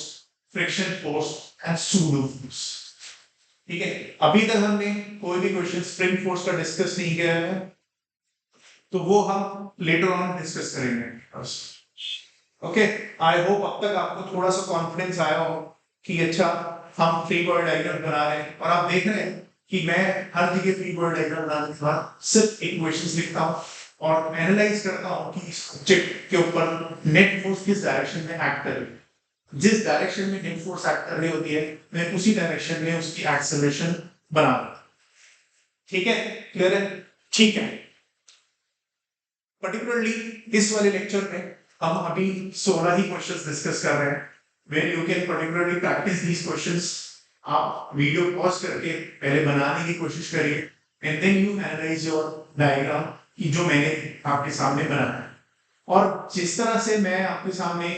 friction force and pseudo force. ठीक है, अभी तक हमने कोई भी क्वेश्चन स्प्रिंग फोर्स का डिस्कस नहीं किया है, तो वो हम लेटर ऑन डिस्कस करेंगे। ओके, आई होप अब तक आपको थोड़ा सा कॉन्फिडेंस आया हो कि अच्छा हम फ्री बॉडी डायग्राम बना रहे हैं, और आप देख रहे हैं कि मैं हर जगह फ्री बॉडी डायग्राम बनाने के बाद सिर्फ इक्वेशंस लिखता हूं और एनालाइज करता हूं कि इस ऑब्जेक्ट के ऊपर नेट फोर्स किस डायरेक्शन में एक्ट कर रही है। जिस डायरेक्शन में नेट फोर्स एक्ट कर रही होती है, मैं उसी डायरेक्शन में उसकी एक्सेलरेशन बना रहा हूं। ठीक है, क्लियर है? ठीक है, पर्टिकुलरली इस वाले लेक्चर में हम अभी 16 ही क्वेश्चंस डिस्कस कर रहे हैं, where you can particularly practice these questions आप वीडियो पॉज करके पहले बनाने की कोशिश करिए and then you analyse your diagram कि जो मैंने आपके सामने बनाया है। और जिस तरह से मैं आपके सामने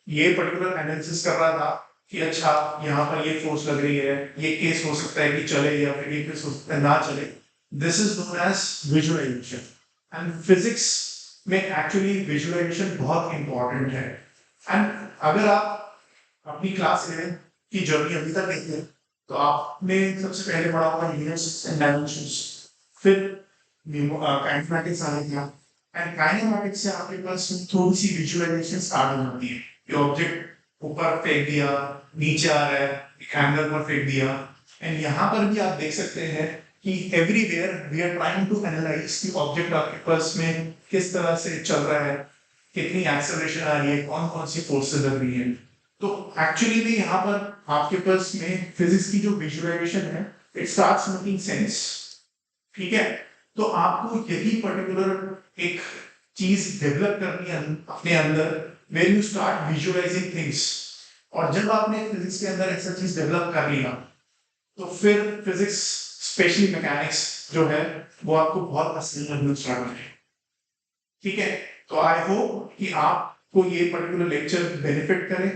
ये पर्टिकुलर एनालिसिस कर रहा था कि अच्छा यहाँ पर ये फोर्स लग रही है, ये केस हो सकता है कि चले या फिर ये केस हो सकता है ना चले, this is known as visualisation. And physics में एक्चुअली विजुअलाइजेशन बहुत इंपॉर्टेंट है। एंड अगर आप अपनी क्लास 11 की जर्नी अभी तक देखते हैं तो आपने सबसे पहले पढ़ा होगा यूनिट्स एंड डायमेंशंस, फिर काइनेमैटिक्स आ गया एंड काइनेमैटिक्स से आपके पास थोड़ी सी विजुअलाइजेशन स्टार्ट हो जाती है कि ऑब्जेक्ट ऊपर फेंक दिया, नीचे आ रहा है, एक एंगल पर फेंक दिया। एंड यहाँ पर भी आप देख सकते हैं कि everywhere we are trying to analyse कि ऑब्जेक्ट आपके पास में किस तरह से चल रहा है, कितनी एक्सेलरेशन आ रही है, कौन कौन सी फोर्सेस लग रही है। तो एक्चुअली में यहाँ पर आपके पास में फिजिक्स की जो विजुअलाइजेशन है इट स्टार्ट्स मेकिंग सेंस। ठीक है, तो आपको यही पर्टिकुलर एक चीज डेवलप करनी है अपने अंदर, when you start visualising things. और जब आपने फिजिक्स के अंदर ऐसा चीज डेवलप कर लिया तो फिर फिजिक्स स्पेशली मैकेनिक्स जो है वो आपको बहुत आसान लगना स्टार्ट हो जाएगा। ठीक है, तो आई होप कि आपको ये पर्टिकुलर लेक्चर बेनिफिट करे।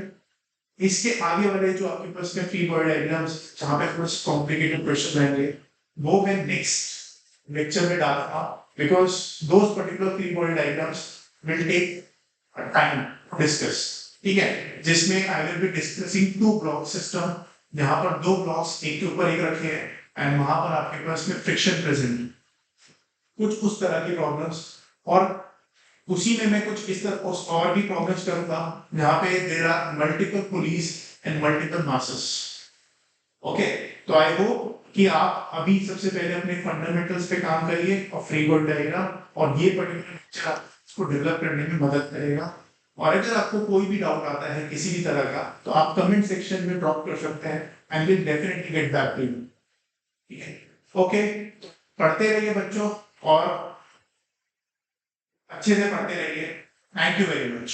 इसके आगे वाले जो आपके पास में फ्री बॉडी डायग्राम्स जहाँ पे कुछ कॉम्प्लिकेटेड क्वेश्चन रहेंगे वो मैं नेक्स्ट लेक्चर में डालूंगा, because those particular free body diagrams will take time discuss. ठीक है, जिसमें I will be discussing two block system, जहाँ पर दो ब्लॉक्स एक के ऊपर एक रखे हैं एंड वहां पर आपके पास में फ्रिक्शन प्रेजेंट, कुछ उस तरह की प्रॉब्लम्स। और उसी में मैं कुछ इस तरह उस और भी प्रॉब्लम्स करूंगा जहाँ पे there are multiple pulleys and multiple masses. Okay, तो आई होप कि आप अभी सबसे पहले अपने फंडामेंटल्स पे काम करिए और फ्री बॉडी डायग्राम और ये पर्टिकुलर लेक्चर आपको डेवलप करने में मदद करेगा। और अगर आपको कोई भी डाउट आता है किसी भी तरह का तो आप कमेंट सेक्शन में ड्रॉप कर सकते हैं and will definitely get back to you. ठीक है, ओके, पढ़ते रहिए बच्चों और अच्छे से पढ़ते रहिए। Thank you very much.